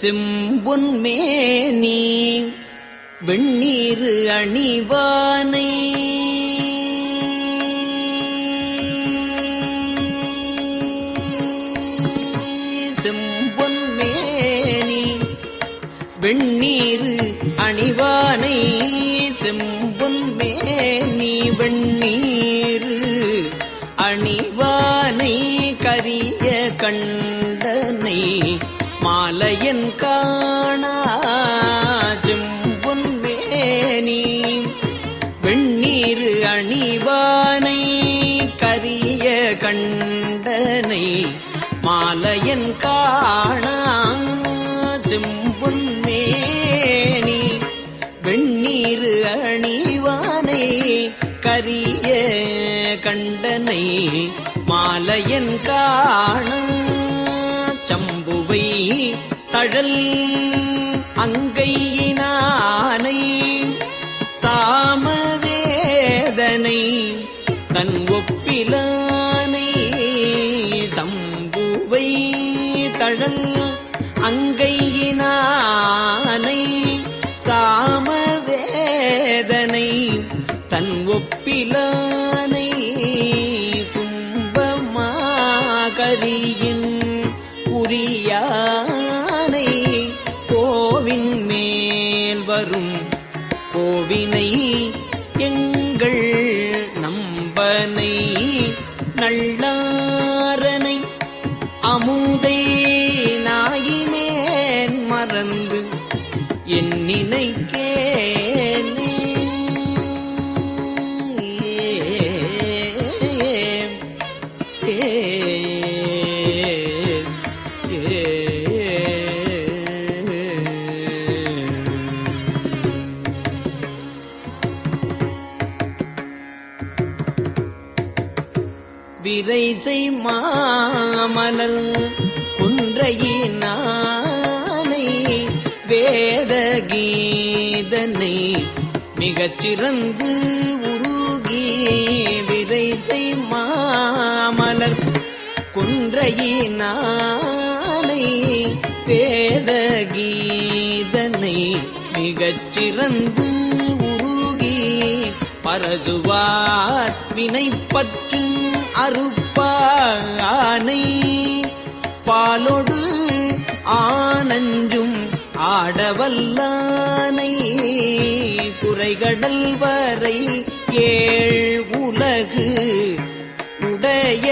செம்பொன்மேனி வெண்ணீரு அணிவானை செம்பொன்மேனி வெண்ணீரு அணிவானை செம்பொன்மேனி வெண்ணீரு அணிவானை கரிய கண்டனை மாலையன் காணா செம்பொன்மேனி வெண்ணீரு அணிவானை கரிய கண்டனை மாலையன் காணா செம்பொன்மேனி வெண்ணீரு அணிவானை கரிய கண்டனை மாலையன் காணா சம்புவை தழல் அங்கையினானை சாமவேதனை தன் ஒப்பிலானை சம்புவை தழல் அங்கையினானை சாமவேதனை தன் ஒப்பிலானை துன்பமாகரியின் உரியானை கோவின் மேல் வரும் கோவினை எங்கள் நம்பனை நல்லாரனை அமுதை நாயினேன் மறந்து என் நினைக்கேனே விரைசை மாமலர் குன்றையினானை வேதகீதனை மிகச் சிறந்து உருகி விரைசை மாமலர் குன்றையினானை வேதகீதனை மிகச் சிறந்து உருகி பரசுவார் வினைப்பற்று அறுப்பானை பாலொடு ஆனஞ்சும் ஆடவல்லானை குறைகடல் வரை ஏழ் உலகு உடைய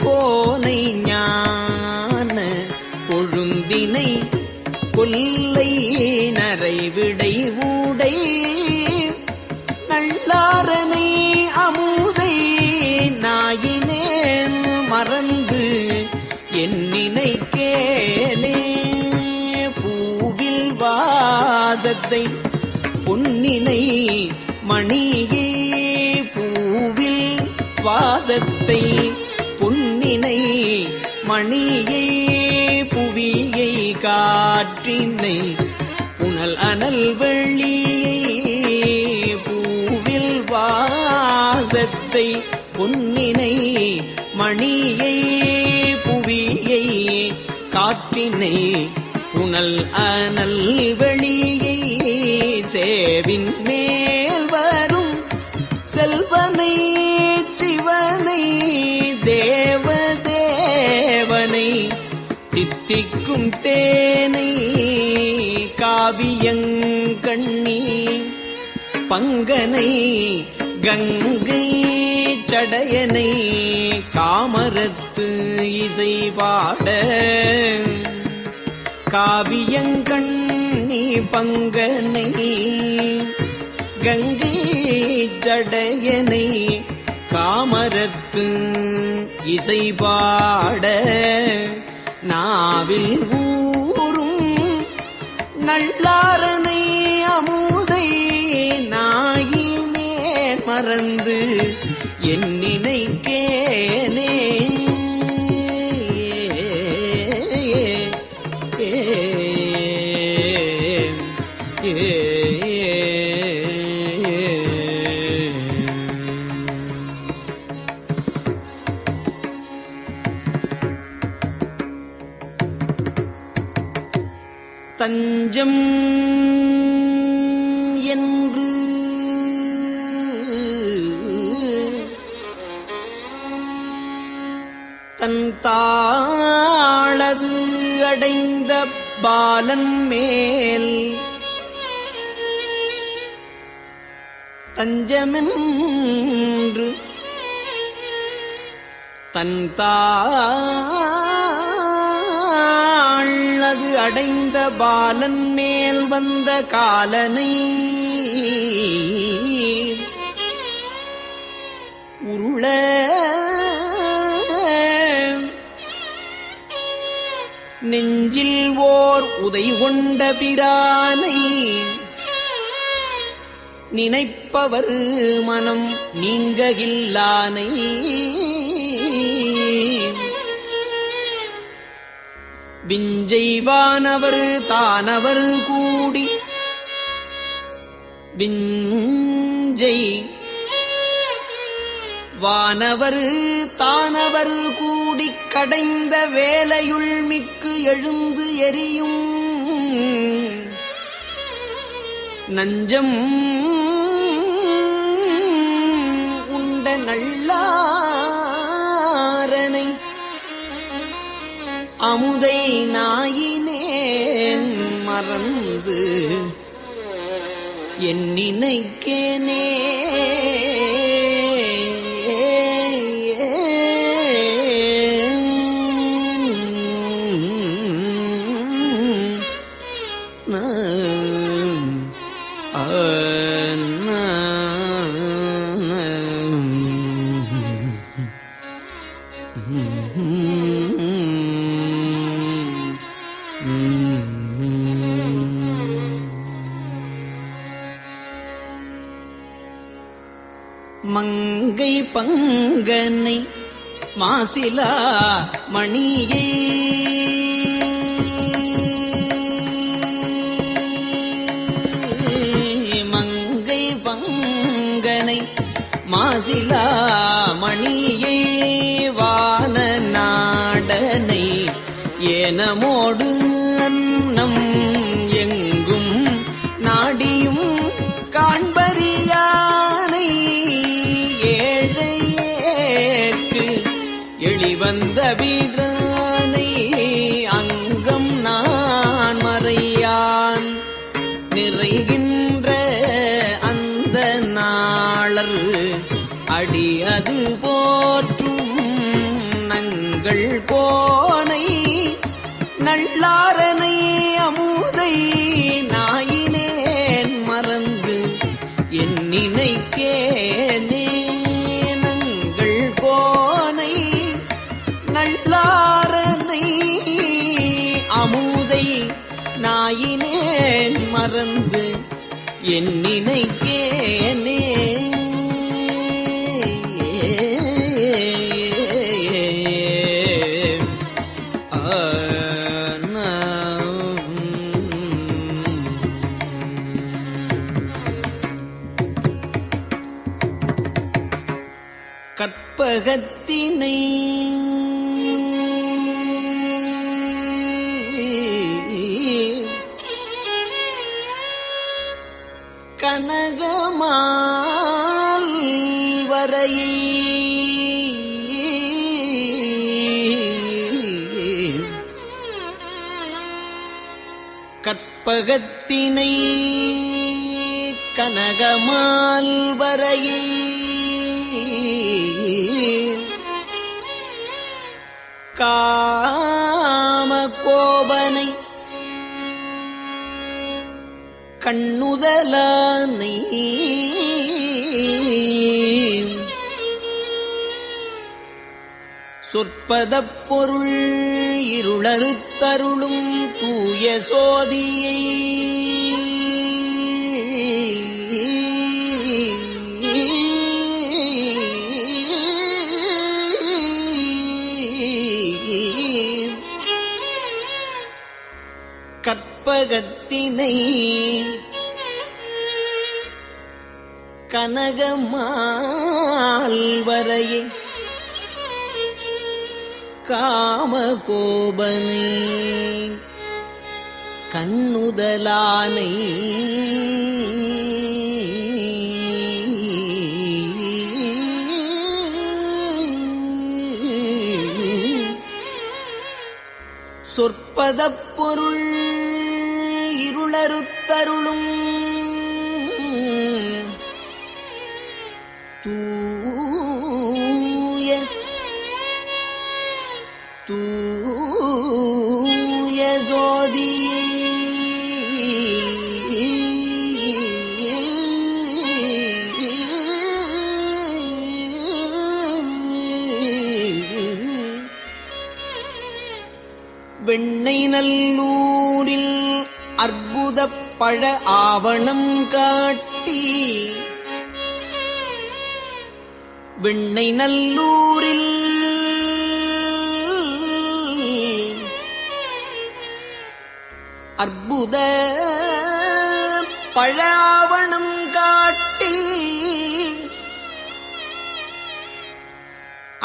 கோனை ஞான கொழுந்தினை கொல்லை நரைவிடை ஊடை நல்லாரனை அமுதை நாயினேன் மறந்து என் நினைக்கேனே பூவில் வாசத்தை பொன்னினை மணியே பூவில் வாசத்தை பொன்னினை மணியை புவியை காற்றினை புனல் அனல் வெள்ளியை பூவில் வாசத்தை பொன்னினை மணியை புவியை காற்றினை புனல் அனல் வெளியை சேவின் மேல் வரும் செல்வனை சிவனை தேவதேவனை தித்திக்கும் தேனை காவியங்கண்ணி பங்கனை கங்கை சடையனை காமரத்து இசை பாட காவியங்கண்ணி பங்கனை கங்கை சடையனை காமரத்து இசை பாட நாவில் ஊரும் நல்லாரனை அமுதை நாயினேன் மறந்து என் நினைக்கேனே தஞ்சம் என்று தன் தாளது அடைந்த பாலன் மேல் தஞ்சமென்று தன் தாளது அடைந்த பாலன் மேல் வந்த காலனை உருள நெஞ்சில் ஓர் உதை கொண்ட பிரானை நினைப்பவர் மனம் நீங்ககில்லானை விஞ்சைவானவர் தானவர் கூடி விஞ்சை வானவர் தானவர் கூடிக் கடைந்த வேலையுள் மிக்கு எழுந்து எரியும் நஞ்சம் உண்ட நல்லாரனை அமுதை நாயினேன் மறந்து என் நினைக்கேனே மங்கை பங்கனை மாசிலா மணியை மங்கை பங்கனை மாசிலா மணியை வான நாடனை ஏனமோடு அன்னம் எங்கும் நாடியும் காண்பறியானை ஏழையேற்கு எளிவந்த வீரானை அங்கம் நான் மறையான் நிறைகின்ற அந்த நாளர் அடி அது போற்றும் நங்கள் கோனை நல்லாரனை அமுதை நாயினேன் மறந்து என் நினைக்கேனே நங்கள் கோனை நல்லாரனை அமுதை நாயினேன் மறந்து என் நினைக்கேனே கற்பகத்தினை கனகமால் வரையை கற்பகத்தினை கனகமால் வரையை காம கோபனை கண்ணுதலானை சொற்பதப் பொருள் இருளறுத்தருளும் தூய சோதியை கற்பகத்தினை கனகமால் வரையை காமகோபனை கண்ணுதலானை சொற்பதப் பொருள் இருளறுத்தருளும் தூய சோதியை வெண்ணை நல்லூரில் அற்புதப் பழ ஆவணம் காட்டி வெண்ணை நல்லூரில் அற்புத பழ ஆவணம் காட்டி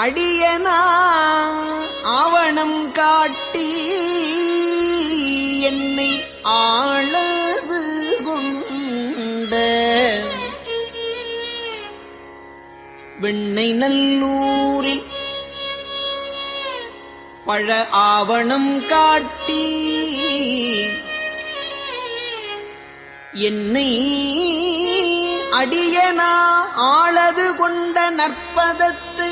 அடியனா ஆவணம் காட்டி என்னை ஆளது கொண்ட வெண்ணை நல்லூரில் பழ ஆவணம் காட்டி என்னை அடியனா ஆளது கொண்ட நற்பதத்தை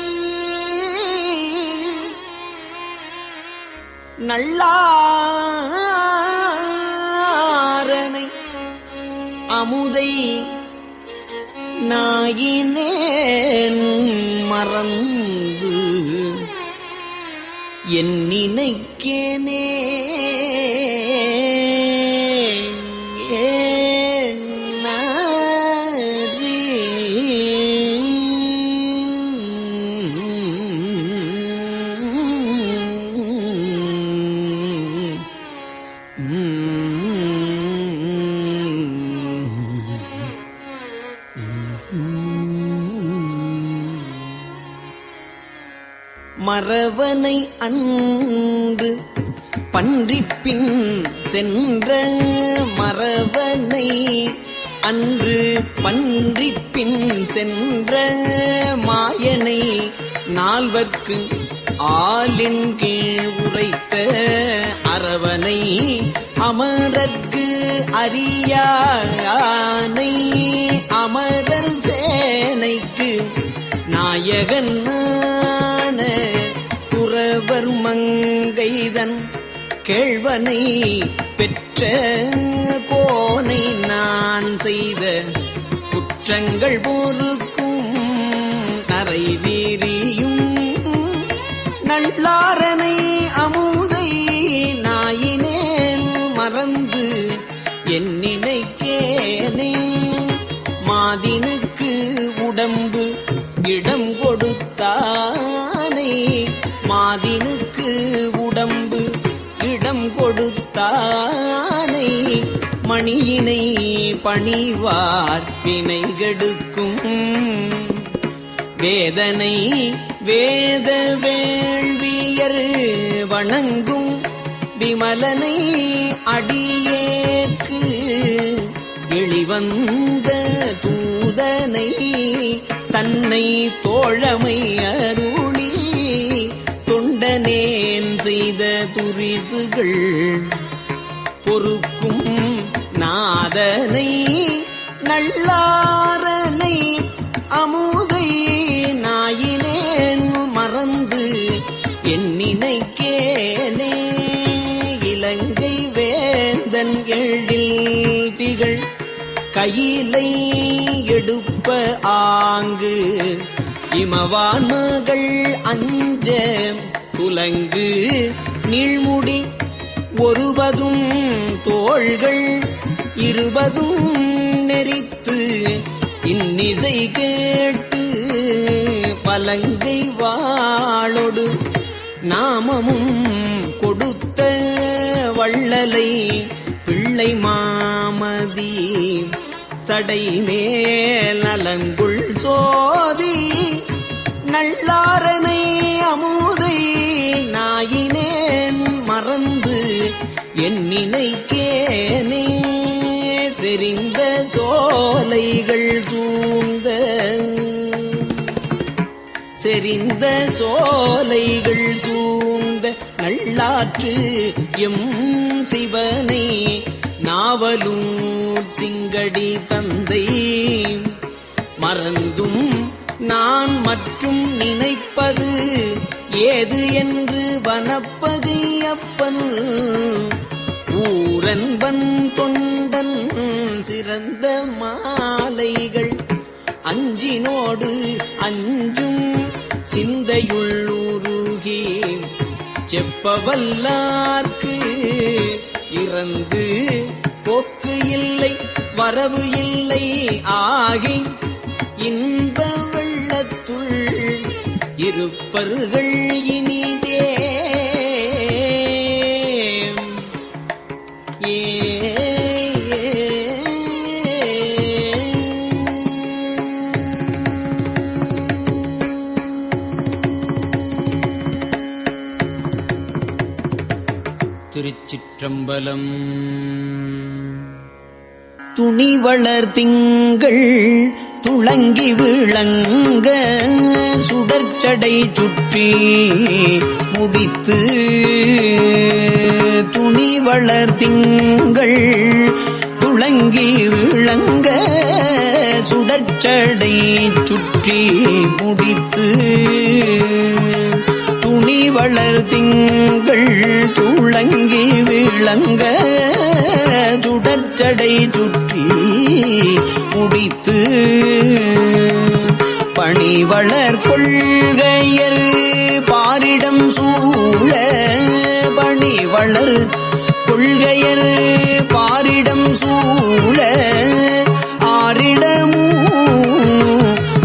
நல்லாரனை அமுதை நாயினேன் மறந்து என் நினைக்கேனே மறவனை அன்று பன்றிப்பின் சென்ற மறவனை அன்று பன்றிப்பின் சென்ற மாயனை நால்வர்க்கு ஆலின் கீழ் உரைத்த அரவனை அமரர்க்கு அறியானை அமரர் சேனைக்கு நாயகன் குறவர் மங்கைதன் கேழ்வனை பெற்ற கோனை நான் செய்த குற்றங்கள் பொறுக்கும் நரை வீரியும் நல்லாரனை அமுதை நாயினேன் மறந்து என் நினைக்கேனே மாதினுக்கு உடம்பு இடம் கொடுத்தானை மாதினுக்கு உடம்பு இடம் கொடுத்தானை மணியினை பணிவார் வினை கெடுக்கும் வேதனை வேத வேள்வியர் வணங்கும் விமலனை அடியேற்கு எளிவந்த தூதனை தன்னை தோழமை அருளி தொண்டனேன் செய்த துரிசுகள் பொறுக்கும் நாதனை நல்லாரனை அமுதை நாயினேன் மறந்து என் நினைக்கேனே இலங்கை வேந்தன் எழில் திகழ் கையிலை எடுப்ப ஆங்கு இமவான் மகள் அஞ்ச துலங்கு நீழ்முடி ஒருவதும் தோள்கள் இருபதும் நெறித்து இன்னிசை கேட்டு பலங்கை வாளொடு நாமமும் கொடுத்த வள்ளலை பிள்ளை மாமதி சடை மேல் நலங்குள் சோதி நல்லாரனை அமுதை நாயினேன் மறந்து என் நினைக்கேனே செறிந்த சோலைகள் சூழ்ந்த செறிந்த சோலைகள் சூழ்ந்த நல்லாற்று எம் சிவனை நாவலூர் சிங்கடி தந்தை மறந்தும் நான் மற்றும் நினைப்பது ஏது என்று வனப்பகையப்பன் ஊரன்பன் தொண்டன் சிறந்த மாலைகள் அஞ்சினோடு அஞ்சும் சிந்தையுள்ளுருகி செப்பவல்லார்க்கு இறந்து போக்கு இல்லை வரவு இல்லை ஆகி இன்ப வெள்ளத்துள் இருப்பர்கள் இனிதே திருச்சிற்றம்பலம். துணிவளர் திங்கள் துளங்கி விளங்க சுடர்ச்சடை சுற்றி முடித்து துணிவளர் திங்கள் துளங்கி விளங்க சுடர்ச்சடை சுற்றி முடித்து துணிவளர் திங்கள் துளங்கி விளங்க சுடர்ச்சடை சுற்றி முடித்து பணிவளர் கொள்கையர் பாரிடம் சூழ பணிவளர் கொள்கையர் பாரிடம் சூழ ஆரிடமும்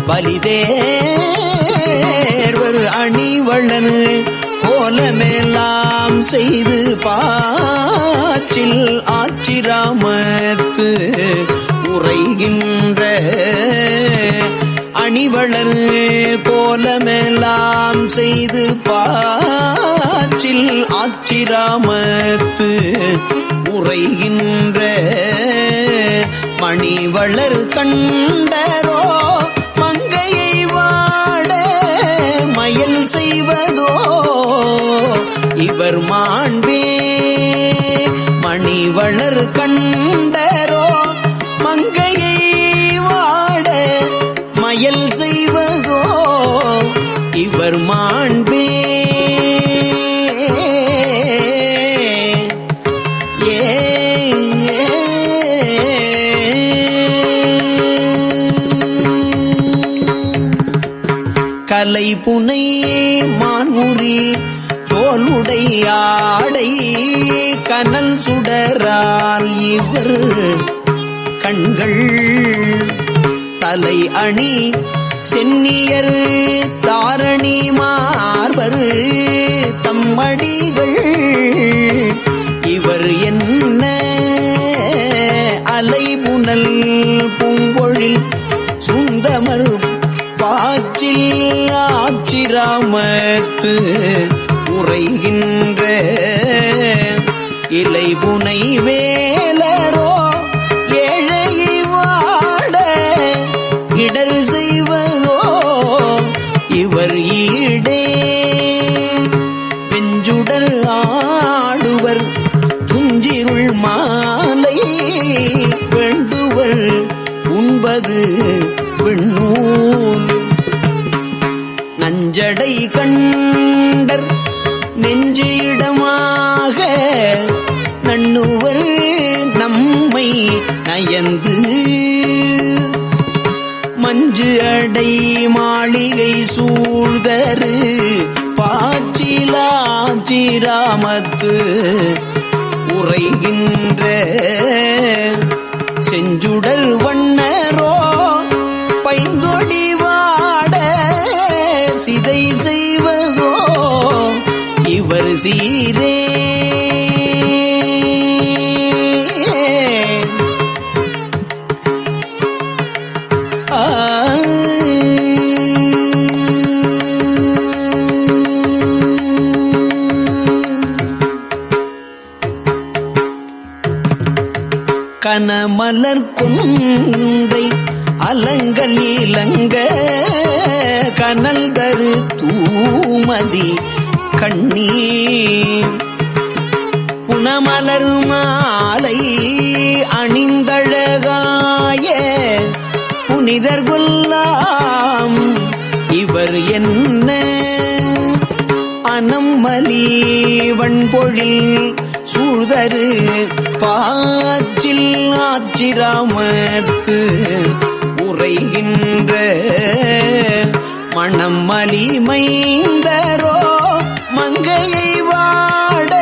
பலிதேர்வர் அணிவளர் கோலமெல்லாம் செய்து பாச்சில் ஆச்சிராமத்து உரைகின்ற அணிவளர் கோலமெல்லாம் செய்து பாச்சில் ஆச்சிராமத்து உரைகின்ற மணிவளர் கண்டரோ மங்கையை வாட மயல் செய்வதோ இவர் மாண்பே மணிவளர் கண்டரோ மங்கையை வாட மயல் செய்வதோ இவர் மாண்பே கலை புனை மான்முறி தோலுடையாடை கனல் சுடரால் இவர் கண்கள் தலை அணி சென்னியர் தாரணி மார்பரு தம்மடிகள் இவர் என்ன அலைபுனல் பூங்கொழில் சுந்தமர் பாச்சில் ஆச்சிராமத்து உரைகின்ற இலைபுனை வேலரோ ஏழை வாட இடர் செய்வதோ இவர் ஈடே வெஞ்சுடர் ஆடுவர் துஞ்சிருள் மாலை வேண்டுவர் உண்பது விண்ணூல் நஞ்சடை கண்டர் நெஞ்சு இடமாக நண்ணுவர் நம்மை நயந்து மஞ்சு அடை மாளிகை சூழ்தரு பாச்சிலாச்சிராமத்து உரைகின்ற செஞ்சுடர் வண்ணரோ பைந்தொடி வாட சிதை செய்வதோ இவர் சீரே கனமலர் கொன்றை அலங்கல் இலங்க கனல் தரு தூமதி கண்ணீ புனமலர் மாலை அணிந்தழகாய புனிதர் கொல்லாம் இவர் என்ன அனம்மலி வண்பொழில் சூழ்தரு பாச்சில் ஆச்சிராமத்து உரைகின்ற மணம் மலி மைந்தரோ மங்கையை வாட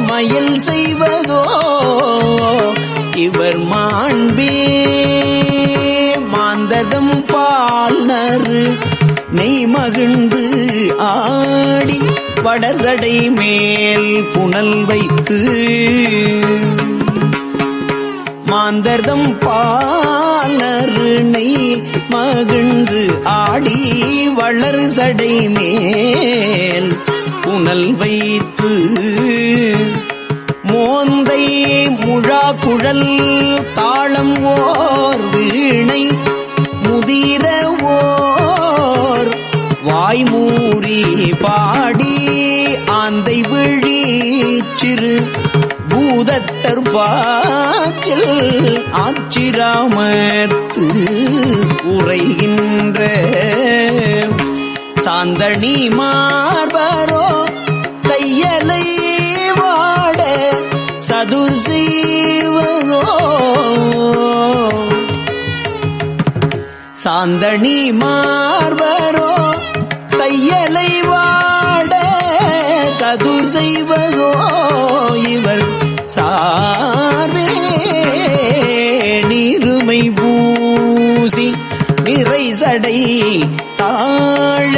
மயில் செய்வதோ இவர் மாண்பே மாந்ததம் பால்நறு நெய் மகிழ்ந்து ஆடி வடசடை மேல் புனல் வைத்து மாந்தர்தம் பாலரு நெய் மகிழ்ந்து ஆடி வளர் சடை மேல் புனல் வைத்து மோந்தை முழா குழல் தாளம் ஓர் வீணை முதிர ஓர் வாய்மூறி பாடி ஆந்தை விழி சிறு பூதத்தர் பாச்சில் ஆச்சிராமத்து உரைகின்ற சாந்தணி மார்பரோ தையலை வாட சதுர் செய்வதோ சாந்தணி மார்பரோ தையலை வாட சதுர் செய்வதோ இவர் சார்வே நீருமை பூசி நிறை சடை தாழ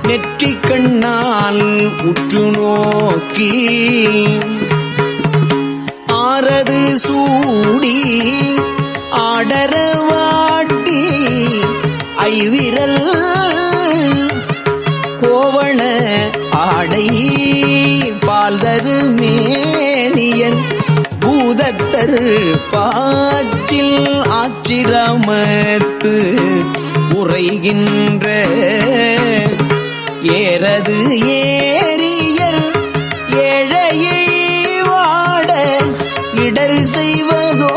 நெற்றி கண்ணால் உற்று நோக்கி ஆரது சூடி ஆடரவாட்டி ஐவிரல் கோவண ஆடை பால்தரு மேனியன் பூதத்தர் பாச்சில் ஆச்சிராமத்து உரைகின்ற ஏறது ஏரியர் ஏழையை வாட இடர் செய்வதோ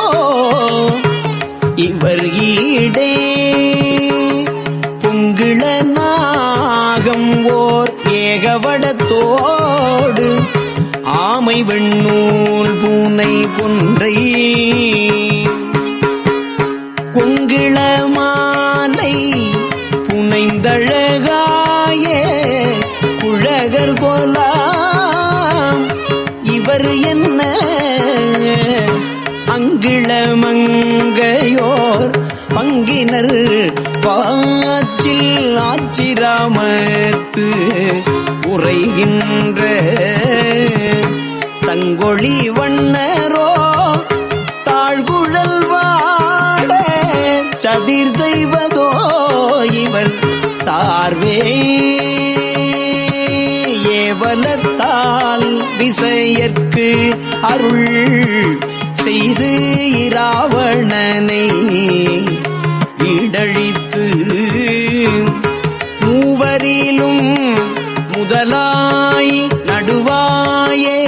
இவர் ஈடே பொங்கிள நாகம் ஓர் ஏகவடத்தோடு ஆமை வெண்ணூல் பூனை கொன்றை கொங்கிள மாலை புனைந்தழகாய குழகர் கோலாம் இவர் என்ன அங்கிளமங்கையோர் பங்கினர் பாச்சில் ஆச்சிராமத்து உரைகின்ற சங்கொழி வண்ணரோ தாழ்குழல் வாட சதிர் செய்வதோ இவர் சார்வே ஏவலத்தால் விசையற்கு அருள் செய்து இராவணனை இடழித்து மூவரிலும் முதலாய் நடுவாயே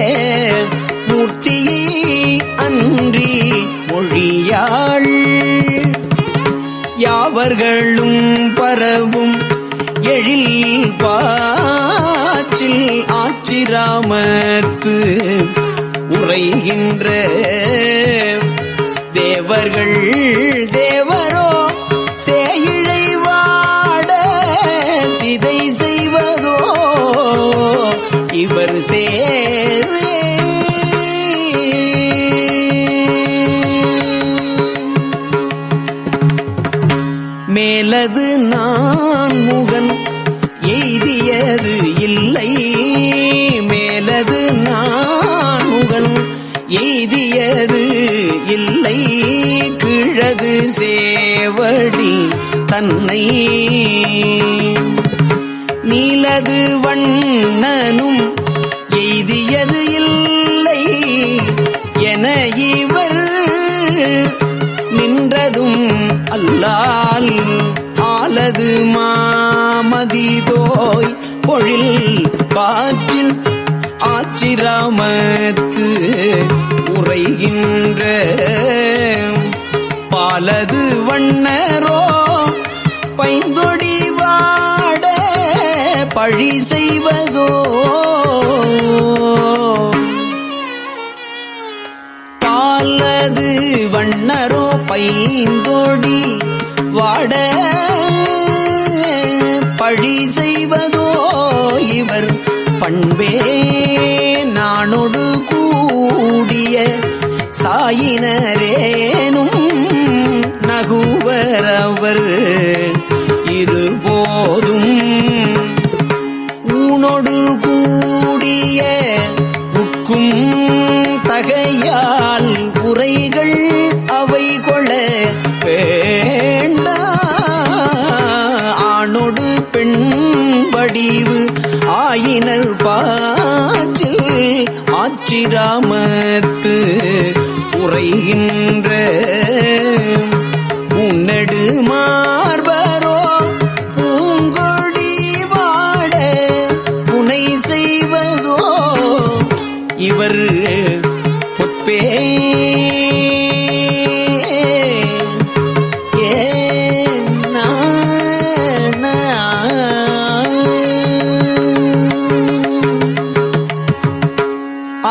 மூர்த்தியை அன்றி மொழியாள் யாவர்களும் பரவும் எழில் பாச்சில் ஆச்சிராமத்து உரைகின்ற தேவர்கள் தேவரோ சேயிழை வாட சிதை செய்வதோ இவர் சேர்வே மேலது நான் முகன் எய்தியது இல்லை மேலது நான் முகன் எய்தியது இல்லை கிழது சேவடி தன்னை நீலது வண்ணனும் எய்தியது இல்லை என இவர் நின்றதும் அல்லால் ஆலது மாமதிதோய் பொழில் பாற்றில் ஆச்சிராமத்து உரைகின்ற பாலது வண்ணரோ பைந்தொடி வாட பழி செய்வதோ பாலது வண்ணரோ பைந்தொடி வாட பழி செய்வதோ இவர் பண்பே நானொடு கூடிய சாயினரேனும் நகுவரவர் இருபோதும் ஊனொடு கூடிய உட்கும் தகையால் உரைகள் அவை கொள வேண்ட ஆணொடு பெண் வடிவு ஆயினர் பாச்சில் ஆச்சிராமத்து உரைகின்ற உன்னடு மார்பரோ பூங்கொடி வாட புனை செய்வதோ இவர் பொற்பே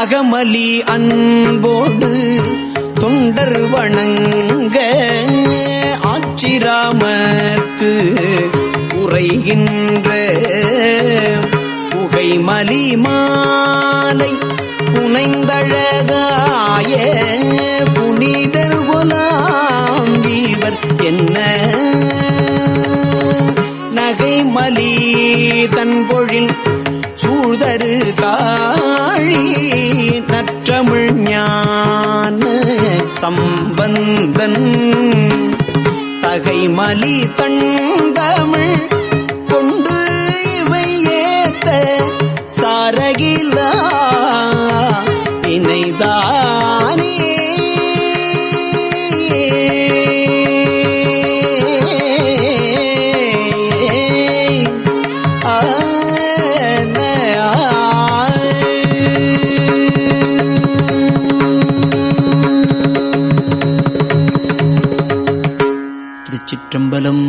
அகமலி அன்போடு தொண்டர் வணங்க ஆச்சிராமத்து உரைகின்ற புகைமலி மாலை புனைந்தழகாய புனிதர் குலாம் இவர் என்ன நகைமலி தன்பொழில் சூழ்தரு காழி நற்றமிழ் ஞான சம்பந்தன் தகைமலி தண்டமிழ் கொண்டு இவை ஏத்த சாரகிலா இணைதானே சிற்றம்பலம்.